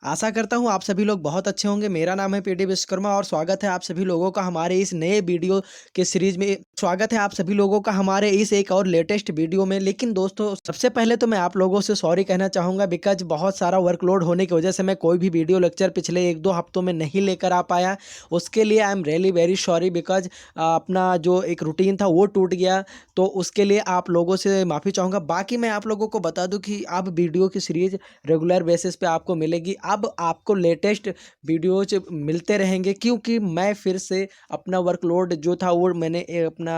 आशा करता हूँ आप सभी लोग बहुत अच्छे होंगे। मेरा नाम है पीडी विश्वकर्मा और स्वागत है आप सभी लोगों का हमारे इस नए वीडियो के सीरीज में। स्वागत है आप सभी लोगों का हमारे इस एक और लेटेस्ट वीडियो में। लेकिन दोस्तों, सबसे पहले तो मैं आप लोगों से सॉरी कहना चाहूँगा, बिकॉज बहुत सारा वर्कलोड होने की वजह से मैं कोई भी वीडियो लेक्चर पिछले 1-2 हफ्तों में नहीं लेकर आ पाया। उसके लिए I am really very sorry, because अपना जो एक रूटीन था वो टूट गया। तो उसके लिए आप लोगों से माफ़ी चाहूँगा। बाकी मैं आप लोगों को बता दूँ कि अब वीडियो की सीरीज रेगुलर बेसिस पे आपको मिलेगी। अब आपको लेटेस्ट वीडियोज मिलते रहेंगे, क्योंकि मैं फिर से अपना वर्कलोड जो था वो मैंने अपना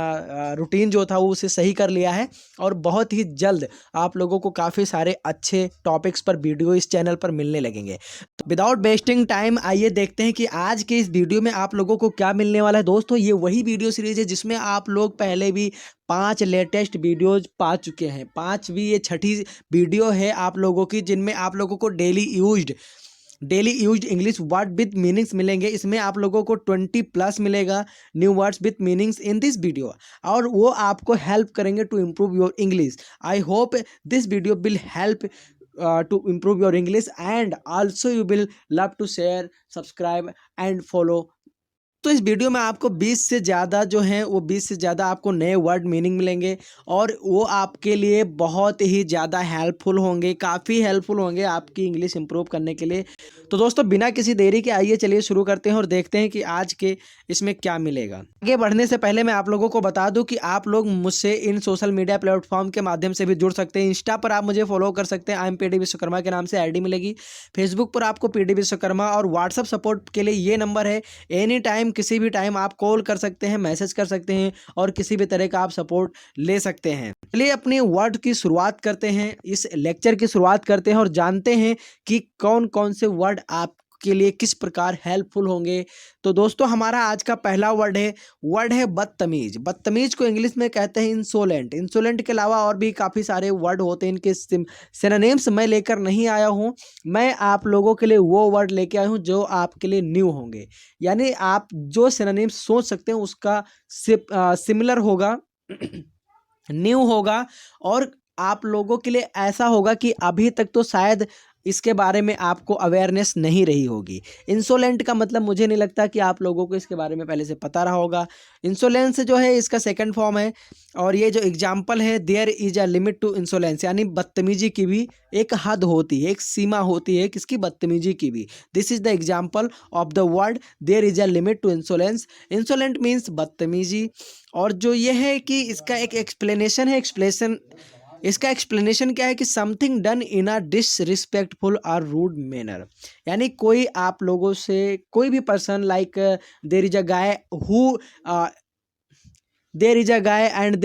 रूटीन जो था वो उसे सही कर लिया है। और बहुत ही जल्द आप लोगों को काफ़ी सारे अच्छे टॉपिक्स पर वीडियो इस चैनल पर मिलने लगेंगे। तो विदाउट वेस्टिंग टाइम आइए देखते हैं कि आज के इस वीडियो में आप लोगों को क्या मिलने वाला है। दोस्तों, ये वही वीडियो सीरीज है जिसमें आप लोग पहले भी 5 लेटेस्ट वीडियोज पा चुके हैं। 5वीं ये छठी वीडियो है आप लोगों की, जिनमें आप लोगों को daily used English word with meanings मिलेंगे। इसमें आप लोगों को 20+ मिलेगा new words with meanings in this video, और वो आपको हेल्प करेंगे to improve your English. I hope this video will help to improve your English, and also you will love to share, subscribe and follow। तो इस video में आपको 20 से ज़्यादा जो हैं वो 20 से ज़्यादा आपको नए वर्ड मीनिंग मिलेंगे, और वो आपके लिए बहुत ही ज़्यादा हेल्पफुल होंगे, काफ़ी हेल्पफुल होंगे आपकी इंग्लिश इंप्रूव करने के लिए। तो दोस्तों, बिना किसी देरी के आइए चलिए शुरू करते हैं और देखते हैं कि आज के इसमें क्या मिलेगा। आगे बढ़ने से पहले मैं आप लोगों को बता दूं कि आप लोग मुझसे इन सोशल मीडिया प्लेटफॉर्म के माध्यम से भी जुड़ सकते हैं। इंस्टा पर आप मुझे फॉलो कर सकते हैं, आई एम पीडी विश्वकर्मा के नाम से आईडी मिलेगी। फेसबुक पर आपको पीडी विश्वकर्मा, और व्हाट्सअप सपोर्ट के लिए ये नंबर है। एनी टाइम, किसी भी टाइम आप कॉल कर सकते हैं, मैसेज कर सकते हैं, और किसी भी तरह का आप सपोर्ट ले सकते हैं। चलिए अपने वर्ड की शुरुआत करते हैं, इस लेक्चर की शुरुआत करते हैं और जानते हैं कि कौन कौन से वर्ड आपके लिए किस प्रकार हेल्पफुल होंगे। तो दोस्तों, हमारा आज का पहला वर्ड है बदतमीज। बदतमीज को इंग्लिश में कहते हैं इंसोलेंट। इंसोलेंट के अलावा और भी काफ़ी सारे वर्ड होते हैं, इनके सिनोनिम्स मैं लेकर नहीं आया हूँ। मैं आप लोगों के लिए वो वर्ड लेके आया हूँ जो आपके लिए न्यू होंगे, यानी आप जो सिनोनिम्स सोच सकते हैं उसका सिमिलर होगा, न्यू होगा, और आप लोगों के लिए ऐसा होगा कि अभी तक तो शायद इसके बारे में आपको अवेयरनेस नहीं रही होगी। इंसोलेंट का मतलब मुझे नहीं लगता कि आप लोगों को इसके बारे में पहले से पता रहा होगा। इंसोलेंस जो है इसका सेकंड फॉर्म है, और ये जो एग्जाम्पल है, there is a limit to insolence, यानी बदतमीजी की भी एक हद होती है, एक सीमा होती है किसकी, बदतमीजी की भी। This is the example of the word there is a limit to insolence. Insolent means बदतमीजी। और जो ये है कि इसका एक एक्सप्लेनेशन है, इसका एक्सप्लेनेशन क्या है कि something done in a disrespectful और रूड मैनर, यानी कोई आप लोगों से, कोई भी person, like there is a guy who there is a guy and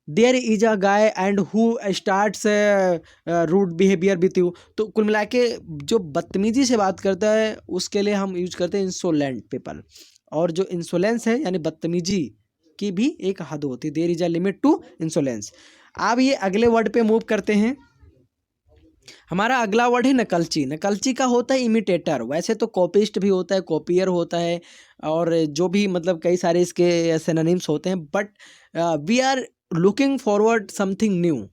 there is a guy and who starts rude behaviour with you. तो कुल मिला के जो बदतमीजी से बात करता है उसके लिए हम यूज करते हैं इंसोलेंट पीपल। और जो इंसोलेंस है यानी बदतमीजी की भी एक हद होती है, there is a limit to insolence. अब ये अगले वर्ड पे मूव करते हैं। हमारा अगला वर्ड है नकलची। नकलची का होता है इमिटेटर। वैसे तो कॉपिस्ट भी होता है, कॉपियर होता है, और जो भी मतलब कई सारे इसके सिनोनिम्स होते हैं, but we are looking forward something new.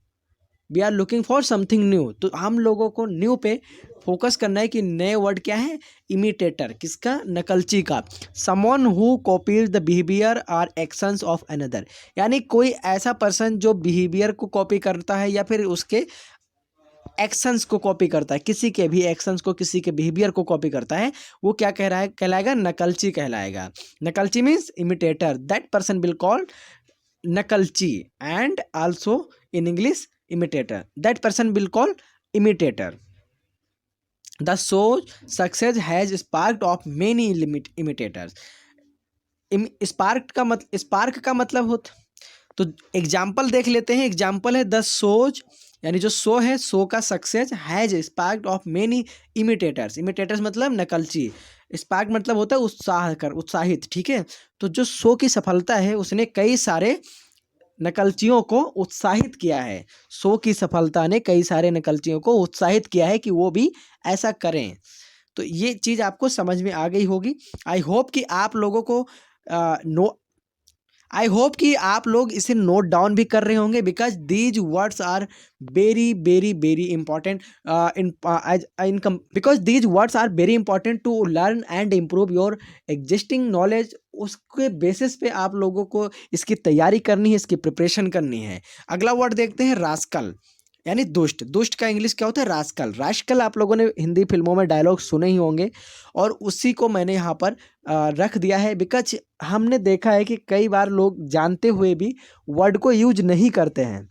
We are looking for something new. तो हम लोगों को न्यू पे फोकस करना है कि नए वर्ड क्या है, इमिटेटर। किसका, नकलची का। Someone who copies the behaviour और एक्शंस ऑफ अनदर, यानी कोई ऐसा पर्सन जो बिहेवियर को कॉपी करता है या फिर उसके एक्शंस को कॉपी करता है, किसी के भी एक्शंस को, किसी के बिहेवियर को कॉपी करता है, वो क्या कह रहा है, कहलाएगा नकलची कहलाएगा। नकलची means imitator. That person will call नकलची, and also in English imitator. That person will call imitator. The show success has sparked of many imitators. Spark का मतलब होता, तो एग्जाम्पल देख लेते हैं। एग्जाम्पल है द शोज, यानी जो शो है, शो का success has sparked off many imitators. Imitators मतलब नकलची। स्पार्क मतलब होता है उत्साह कर, उत्साहित, ठीक है। तो जो शो की सफलता है उसने कई सारे नकलचियों को उत्साहित किया है। शो की सफलता ने कई सारे नकलचियों को उत्साहित किया है कि वो भी ऐसा करें। तो ये चीज़ आपको समझ में आ गई होगी। आई होप कि आप लोगों को नो आई होप कि आप लोग इसे नोट डाउन भी कर रहे होंगे because these words are very very very important in because these words are very important to learn and improve your existing knowledge. उसके बेसिस पे आप लोगों को इसकी तैयारी करनी है, इसकी प्रिपरेशन करनी है। अगला वर्ड देखते हैं रास्कल, यानी दुष्ट। दुष्ट का इंग्लिश क्या होता है? रास्कल। रास्कल आप लोगों ने हिंदी फिल्मों में डायलॉग सुने ही होंगे और उसी को मैंने यहाँ पर रख दिया है बिकॉज हमने देखा है कि कई बार लोग जानते हुए भी वर्ड को यूज नहीं करते हैं।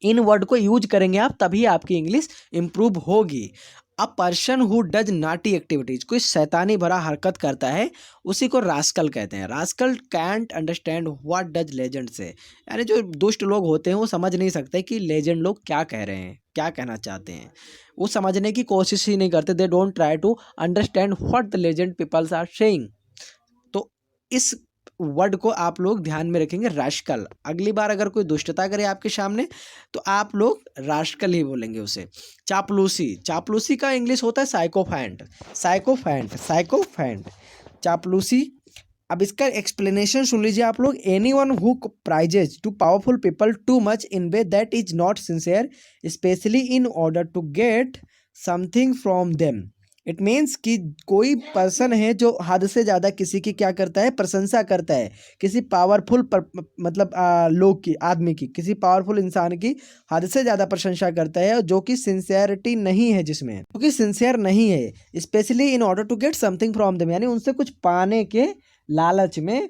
इन वर्ड को यूज करेंगे आप, तभी आपकी इंग्लिश इंप्रूव होगी। A person who does naughty activities, कोई शैतानी भरा हरकत करता है, उसी को रास्कल कहते हैं। Rascal can't understand what does legend say, यानी जो दुष्ट लोग होते हैं वो समझ नहीं सकते कि लेजेंड लोग क्या कह रहे हैं, क्या कहना चाहते हैं। वो समझने की कोशिश ही नहीं करते। They don't try to understand what the legend peoples are saying. तो इस वर्ड को आप लोग ध्यान में रखेंगे, रास्कल। अगली बार अगर कोई दुष्टता करे आपके सामने तो आप लोग रास्कल ही बोलेंगे उसे। चापलूसी, चापलूसी का इंग्लिश होता है साइकोफैंट। साइकोफैंट, साइकोफैंट, चापलूसी। अब इसका एक्सप्लेनेशन सुन लीजिए आप लोग। Anyone who praises too powerful people too much in way that is not sincere specially in order to get something from them. It means कि कोई पर्सन है जो हद से ज़्यादा किसी की क्या करता है? प्रशंसा करता है। किसी पावरफुल मतलब लोग की, आदमी की, किसी पावरफुल इंसान की हद से ज़्यादा प्रशंसा करता है जो कि सिंसियरिटी नहीं है, जिसमें क्योंकि सिंसियर नहीं है। Specially in order to get something from them, यानी उनसे कुछ पाने के लालच में,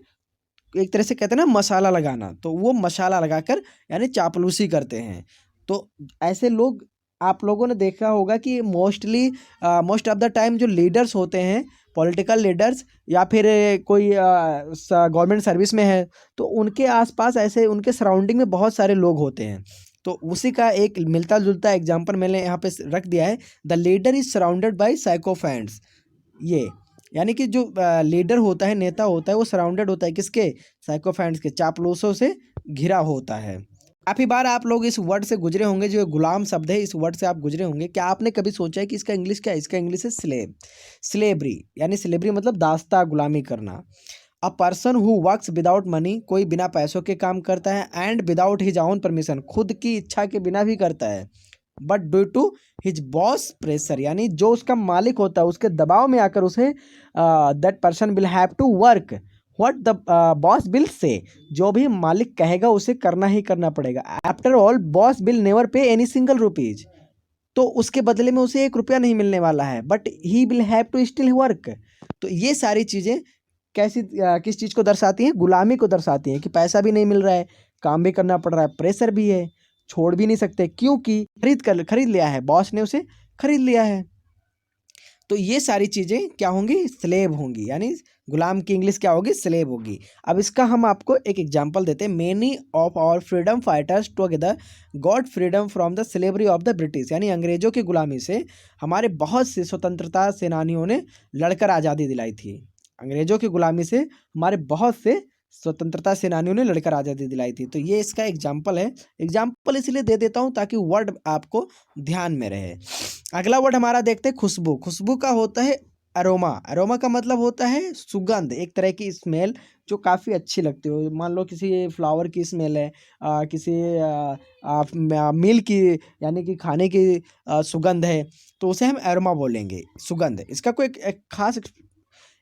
एक तरह से कहते हैं ना मसाला लगाना, तो वो मसाला लगाकर यानी चापलूसी करते हैं। तो ऐसे लोग आप लोगों ने देखा होगा कि मोस्ट ऑफ द टाइम जो लीडर्स होते हैं, पॉलिटिकल लीडर्स या फिर कोई गवर्नमेंट सर्विस में है, तो उनके आसपास ऐसे उनके सराउंडिंग में बहुत सारे लोग होते हैं। तो उसी का एक मिलता जुलता एग्जाम्पल मैंने यहाँ पे रख दिया है। The leader is surrounded by sycophants. ये यानी कि जो लीडर होता है, नेता होता है, वो सराउंडेड होता है किसके? साइकोफैंट्स के, चापलूसों से घिरा होता है। काफ़ी बार आप लोग इस वर्ड से गुजरे होंगे, जो गुलाम शब्द है, इस वर्ड से आप गुजरे होंगे। क्या आपने कभी सोचा है कि इसका इंग्लिश क्या है? इसका इंग्लिश है स्लेव। स्लेवरी, यानी स्लेवरी मतलब दास्ता, गुलामी करना। A person who works without money, कोई बिना पैसों के काम करता है। And without his own permission, खुद की इच्छा के बिना भी करता है। But due to his boss pressure, यानी जो उसका मालिक होता है उसके दबाव में आकर उसे that person will have to work what the boss will say, जो भी मालिक कहेगा उसे करना ही करना पड़ेगा। After all boss will never पे एनी सिंगल रुपीज, तो उसके बदले में उसे 1 रुपया नहीं मिलने वाला है। But he will have to still work. तो ये सारी चीज़ें कैसी किस चीज़ को दर्शाती हैं? गुलामी को दर्शाती हैं कि पैसा भी नहीं मिल रहा है, काम भी करना पड़ रहा है, प्रेशर भी है, छोड़ भी नहीं सकते क्योंकि खरीद लिया है, बॉस ने उसे खरीद लिया है। तो ये सारी चीज़ें क्या होंगी? स्लेव होंगी, यानी गुलाम की इंग्लिश क्या होगी? स्लेव होगी। अब इसका हम आपको एक एग्जांपल देते हैं। Many of our freedom fighters together got freedom from the slavery of the British, यानी अंग्रेजों की गुलामी से हमारे बहुत से स्वतंत्रता सेनानियों ने लड़कर आज़ादी दिलाई थी। अंग्रेजों की गुलामी से हमारे बहुत से स्वतंत्रता सेनानियों ने लड़कर आज़ादी दिलाई थी। तो ये इसका एग्जाम्पल है। एग्जाम्पल इसलिए दे देता हूँ ताकि वर्ड आपको ध्यान में रहे। अगला वर्ड हमारा देखते हैं खुशबू। खुशबू का होता है अरोमा। अरोमा का मतलब होता है सुगंध, एक तरह की स्मेल जो काफ़ी अच्छी लगती हो। मान लो किसी फ्लावर की स्मेल है, किसी मील की यानी कि खाने की सुगंध है, तो उसे हम अरोमा बोलेंगे, सुगंध। इसका कोई एक खास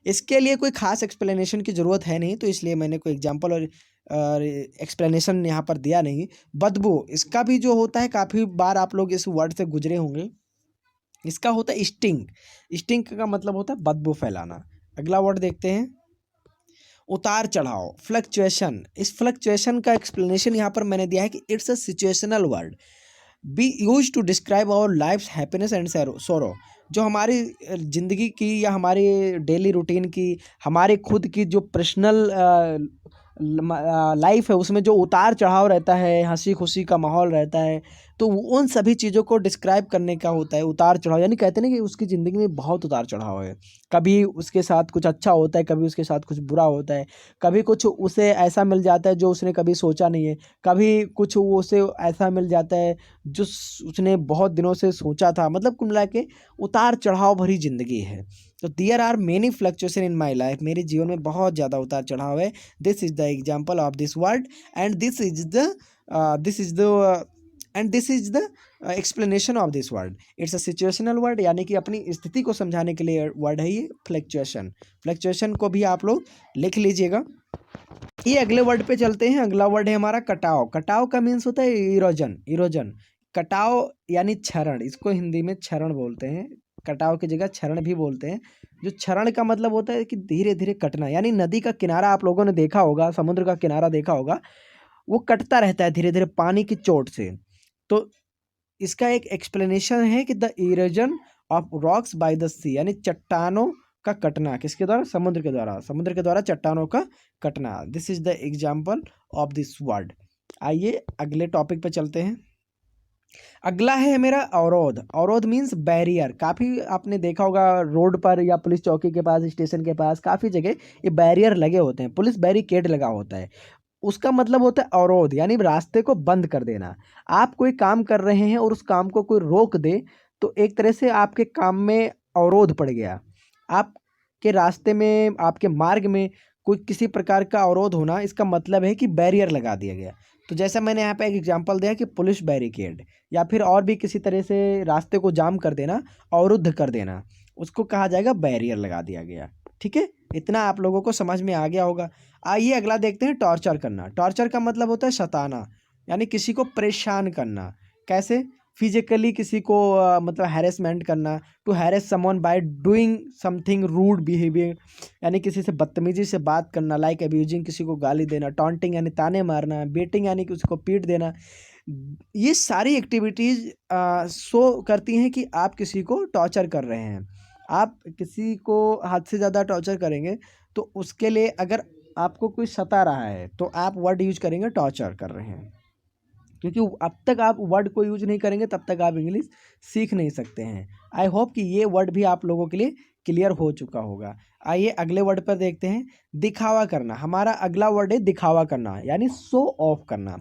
इसके लिए कोई खास एक्सप्लेनेशन की ज़रूरत है नहीं, तो इसलिए मैंने कोई एग्जांपल और एक्सप्लेनेशन यहाँ पर दिया नहीं। बदबू, इसका भी जो होता है, काफ़ी बार आप लोग इस वर्ड से गुजरे होंगे। इसका होता है स्टिंग। स्टिंग का मतलब होता है बदबू फैलाना। अगला वर्ड देखते हैं उतार चढ़ाव, फ्लक्चुएशन। इस फ्लक्चुएशन का एक्सप्लेनेशन यहाँ पर मैंने दिया है कि it's a situational word be use to describe our life happiness and sorrow. जो हमारी ज़िंदगी की या हमारी डेली रूटीन की, हमारे खुद की जो पर्सनल लाइफ है, उसमें जो उतार चढ़ाव रहता है, हंसी खुशी का माहौल रहता है, तो उन सभी चीज़ों को डिस्क्राइब करने का होता है उतार चढ़ाव, यानी कहते हैं ना कि उसकी ज़िंदगी में बहुत उतार चढ़ाव है। कभी उसके साथ कुछ अच्छा होता है, कभी उसके साथ कुछ बुरा होता है, कभी कुछ उसे ऐसा मिल जाता है जो उसने कभी सोचा नहीं है, कभी कुछ वो उसे ऐसा मिल जाता है जो उसने बहुत दिनों से सोचा था। मतलब कुल मिला के उतार चढ़ाव भरी ज़िंदगी है। तो there are many fluctuation in my life, मेरे जीवन में बहुत ज़्यादा उतार चढ़ाव है। This is the example of this word and this is the and this is the explanation of this word. It's a situational word, यानी कि अपनी स्थिति को समझाने के लिए वर्ड है ये फ्लक्चुएशन। फ्लक्चुएशन को भी आप लोग लिख लीजिएगा। ये अगले वर्ड पे चलते हैं। अगला वर्ड है हमारा कटाव। कटाव का मीन्स होता है इरोजन। इरोजन, कटाव यानी क्षरण, इसको हिंदी में क्षरण बोलते हैं। कटाव की जगह क्षरण भी बोलते हैं। जो क्षरण का मतलब होता है कि धीरे धीरे कटना, यानी नदी का किनारा आप लोगों ने देखा होगा, समुद्र का किनारा देखा होगा, वो कटता रहता है धीरे धीरे पानी की चोट से। तो इसका एक एक्सप्लेनेशन है कि the erosion of rocks by the sea, यानी चट्टानों का कटना। किसके द्वारा? समुद्र के द्वारा। समुद्र के द्वारा चट्टानों का कटना। This is the example of this word. आइए अगले टॉपिक पे चलते हैं। अगला है मेरा अवरोध। अवरोध मीन्स बैरियर। काफ़ी आपने देखा होगा रोड पर या पुलिस चौकी के पास, स्टेशन के पास, काफ़ी जगह ये बैरियर लगे होते हैं, पुलिस बैरिकेड लगा होता है। उसका मतलब होता है अवरोध, यानी रास्ते को बंद कर देना। आप कोई काम कर रहे हैं और उस काम को कोई रोक दे तो एक तरह से आपके काम में अवरोध पड़ गया। आपके रास्ते में, आपके मार्ग में कोई किसी प्रकार का अवरोध होना, इसका मतलब है कि बैरियर लगा दिया गया। तो जैसा मैंने यहाँ पे एक एग्जांपल दिया कि पुलिस बैरिकेड, या फिर और भी किसी तरह से रास्ते को जाम कर देना, अवरुद्ध कर देना, उसको कहा जाएगा बैरियर लगा दिया गया। ठीक है, इतना आप लोगों को समझ में आ गया होगा। आइए अगला देखते हैं, टॉर्चर करना। टॉर्चर का मतलब होता है सताना, यानी किसी को परेशान करना। कैसे? फिजिकली किसी को मतलब हैरेसमेंट करना। To harass someone by doing something rude behaviour, यानी किसी से बदतमीजी से बात करना। लाइक अब्यूजिंग, किसी को गाली देना। टॉन्टिंग यानी ताने मारना। बेटिंग यानी कि उसको पीट देना। ये सारी एक्टिविटीज़ शो करती हैं कि आप किसी को टॉर्चर कर रहे हैं। आप किसी को हद से ज़्यादा टॉर्चर करेंगे तो उसके लिए अगर आपको कोई सता रहा है तो आप वर्ड यूज करेंगे टॉर्चर कर रहे हैं, क्योंकि अब तक आप वर्ड को यूज नहीं करेंगे तब तक आप इंग्लिश सीख नहीं सकते हैं। आई होप कि ये वर्ड भी आप लोगों के लिए क्लियर हो चुका होगा। आइए अगले वर्ड पर देखते हैं, दिखावा करना। हमारा अगला वर्ड है दिखावा करना, यानी शो ऑफ करना।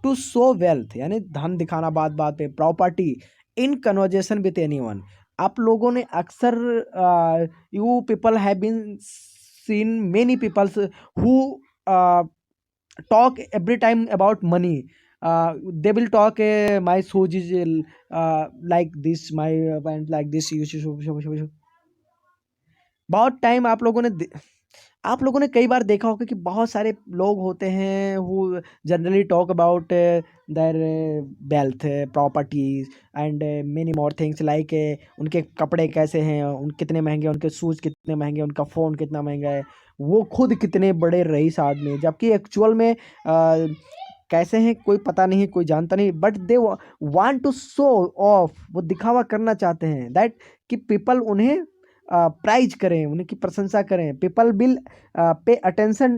टू शो वेल्थ, यानी धन दिखाना बात बात पे। Property in conversation with anyone. आप लोगों ने अक्सर you people have been seen many peoples who talk every time about money. They will talk my shoes is like this, my pant like this, बहुत टाइम आप लोगों ने कई बार देखा होगा कि बहुत सारे लोग होते हैं वो generally talk about their wealth, properties and many more things, like उनके कपड़े कैसे हैं, उन कितने महंगे, उनके शूज़ कितने महंगे, उनका फ़ोन कितना महंगा है, वो खुद कितने बड़े रईस आदमी हैं, जबकि एक्चुअल में कैसे हैं कोई पता नहीं, कोई जानता नहीं। But they want to show off, वो दिखावा करना चाहते हैं दैट कि पीपल उन्हें प्राइज करें, उनकी प्रशंसा करें। People will pay attention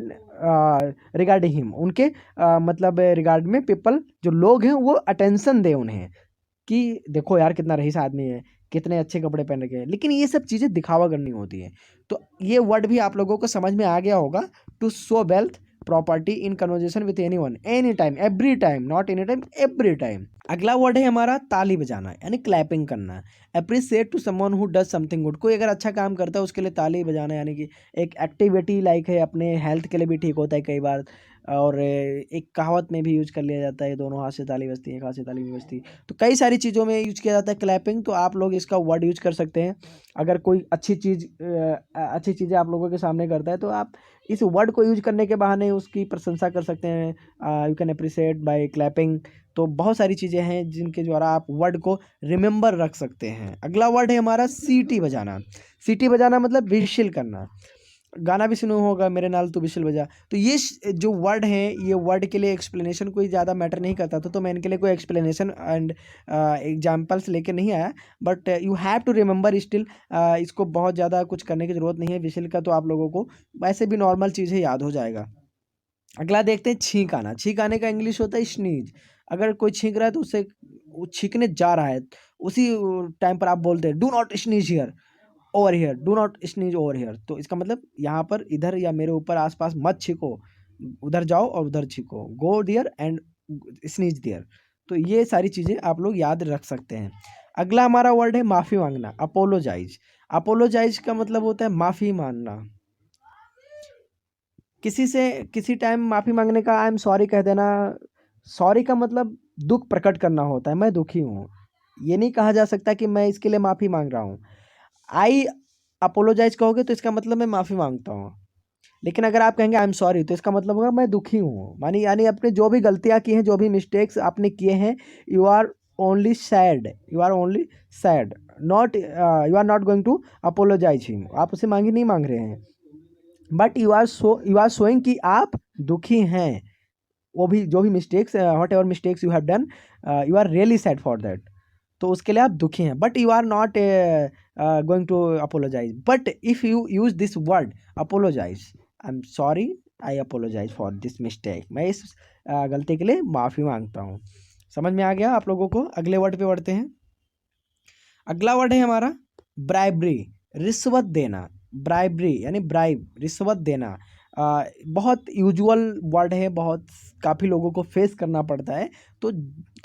regarding him, उनके मतलब रिगार्ड में पीपल जो लोग हैं वो अटेंशन दें उन्हें कि देखो यार कितना रईस आदमी है, कितने अच्छे कपड़े पहन रखे हैं। लेकिन ये सब चीज़ें दिखावा करनी होती है। तो ये वर्ड भी आप लोगों को समझ में आ गया होगा। To show wealth, property in conversation with anyone, any time, every time, not any time, every time. अगला वर्ड है हमारा ताली बजाना, यानी क्लैपिंग करना। Appreciate to someone who does something good, कोई अगर अच्छा काम करता है उसके लिए ताली बजाना, यानी कि एक एक्टिविटी लाइक है, अपने हेल्थ के लिए भी ठीक होता है कई बार। और एक कहावत में भी यूज कर लिया जाता है, दोनों हाथ से ताली बजती है, एक हाथ से ताली नहीं बजती। तो कई सारी चीज़ों में यूज किया जाता है क्लैपिंग। तो आप लोग इसका वर्ड यूज कर सकते हैं। अगर कोई अच्छी चीज़ें आप लोगों के सामने करता है तो आप इस वर्ड को यूज करने के बहाने उसकी प्रशंसा कर सकते हैं। You can appreciate by clapping. तो बहुत सारी चीज़ें हैं जिनके द्वारा आप वर्ड को रिमेंबर रख सकते हैं। अगला वर्ड है हमारा सीटी बजाना। सीटी बजाना मतलब विशिल करना। गाना भी सुना होगा, मेरे नाल तू विशिल बजा। तो ये जो वर्ड है, ये वर्ड के लिए एक्सप्लेनेशन कोई ज़्यादा मैटर नहीं करता था, तो मैं इनके लिए कोई एक्सप्लेनेशन एंड एग्जाम्पल्स लेके नहीं आया। But you have to remember still, इसको बहुत ज़्यादा कुछ करने की ज़रूरत नहीं है। विशिल का तो आप लोगों को वैसे भी नॉर्मल चीज़ें याद हो जाएगा। अगला देखते हैं छींक आना। छींक आने का इंग्लिश होता है स्नीज। अगर कोई छींक रहा है तो उससे वो छींकने जा रहा है, उसी टाइम पर आप बोलते हैं do not sneeze here, over here, do not sneeze over here, तो इसका मतलब यहाँ पर इधर या मेरे ऊपर आसपास मत छींको, उधर जाओ और उधर छींको, go there and sneeze there. तो ये सारी चीज़ें आप लोग याद रख सकते हैं। अगला हमारा वर्ड है माफ़ी मांगना, अपोलोजाइज। अपोलोजाइज का मतलब होता है माफ़ी मांगना। किसी से किसी टाइम माफ़ी मांगने का, आई एम सॉरी कह देना। सॉरी का मतलब दुख प्रकट करना होता है, मैं दुखी हूँ। ये नहीं कहा जा सकता कि मैं इसके लिए माफ़ी मांग रहा हूँ। आई अपोलोजाइज कहोगे तो इसका मतलब मैं माफ़ी मांगता हूँ। लेकिन अगर आप कहेंगे आई एम सॉरी तो इसका मतलब होगा मैं दुखी हूँ, मानी यानी अपने जो भी गलतियाँ की हैं, जो भी मिस्टेक्स आपने किए हैं, you are only sad, you are only sad, not you are not going to apologise him. आप उसे मांगी नहीं मांग रहे हैं, बट यू आर शोइंग कि आप दुखी हैं। वो भी जो भी mistakes, whatever mistakes you have done, you are really sad for that, तो उसके लिए आप दुखी हैं, but you are not going to apologise. But if you use this word apologise, I am sorry, I apologise for this mistake, मैं इस गलती के लिए माफ़ी मांगता हूँ। समझ में आ गया आप लोगों को? अगले वर्ड पे बढ़ते हैं। अगला वर्ड है हमारा ब्राइबरी, रिश्वत देना। ब्राइबरी यानी ब्राइब, रिश्वत देना। बहुत यूजुअल वर्ड है, बहुत काफ़ी लोगों को फेस करना पड़ता है। तो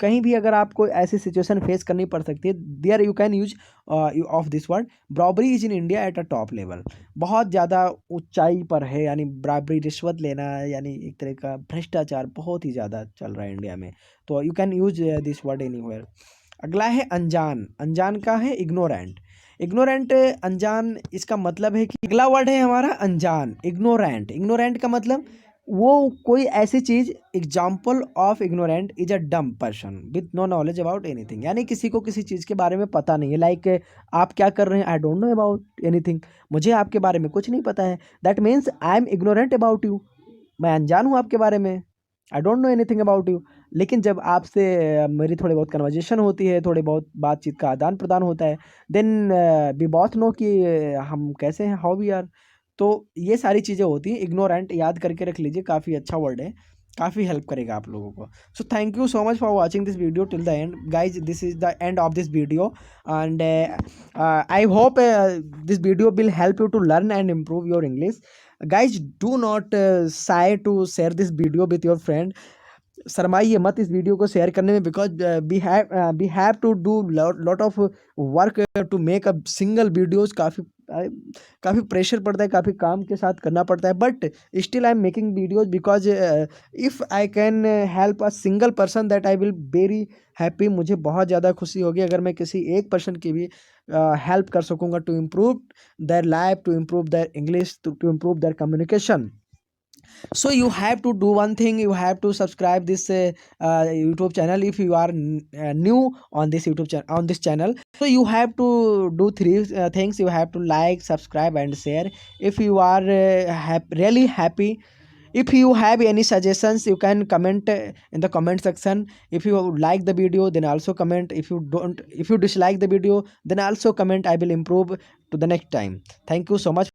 कहीं भी अगर आपको ऐसी सिचुएशन फेस करनी पड़ सकती है, there you can use of this word. Bribery is in India at a top level, बहुत ज़्यादा ऊंचाई पर है, यानी ब्राइबरी, रिश्वत लेना, यानी एक तरह का भ्रष्टाचार बहुत ही ज़्यादा चल रहा है इंडिया में। तो you can use this word anywhere. अगला है अनजान। अनजान का है इग्नोरेंट। इग्नोरेंट, अनजान, इसका मतलब है कि अगला वर्ड है हमारा अनजान, इग्नोरेंट। इग्नोरेंट का मतलब वो कोई ऐसी चीज़, example of ignorant is a dumb person with no knowledge about anything, यानी किसी को किसी चीज़ के बारे में पता नहीं है। लाइक आप क्या कर रहे हैं, I don't know about anything, मुझे आपके बारे में कुछ नहीं पता है। That means I am ignorant about you, मैं अनजान हूँ आपके बारे में, I don't know anything about you. लेकिन जब आपसे मेरी थोड़ी बहुत कन्वर्जेशन होती है, थोड़ी बहुत बातचीत का आदान प्रदान होता है, देन वी बोथ नो कि हम कैसे हैं, हाउ वी आर। तो ये सारी चीज़ें होती हैं। इग्नोरेंट याद करके रख लीजिए, काफ़ी अच्छा वर्ड है, काफ़ी हेल्प करेगा आप लोगों को। So thank you so much for watching this video till the end guys. This is the end of this video and I hope this video will help you to learn and improve your English. Guys, do not shy to share this video with your friend. शर्माइए मत इस video को share करने में, because we have to do lot of work to make a single videos. काफ़ी pressure पड़ता है, काफ़ी काम के साथ करना पड़ता है, but still I am making videos because if I can help a single person that I will very happy. मुझे बहुत ज़्यादा खुशी होगी अगर मैं किसी एक पर्सन की भी हेल्प कर सकूँगा to improve their life, to improve their English, to improve their communication. So you have to do one thing, you have to subscribe this YouTube channel if you are new on this YouTube channel, on this channel. So you have to do three things. You have to like, subscribe and share. If you are really happy, if you have any suggestions, you can comment in the comment section. If you like the video, then also comment. If you don't, if you dislike the video, then also comment. I will improve to the next time. Thank you so much.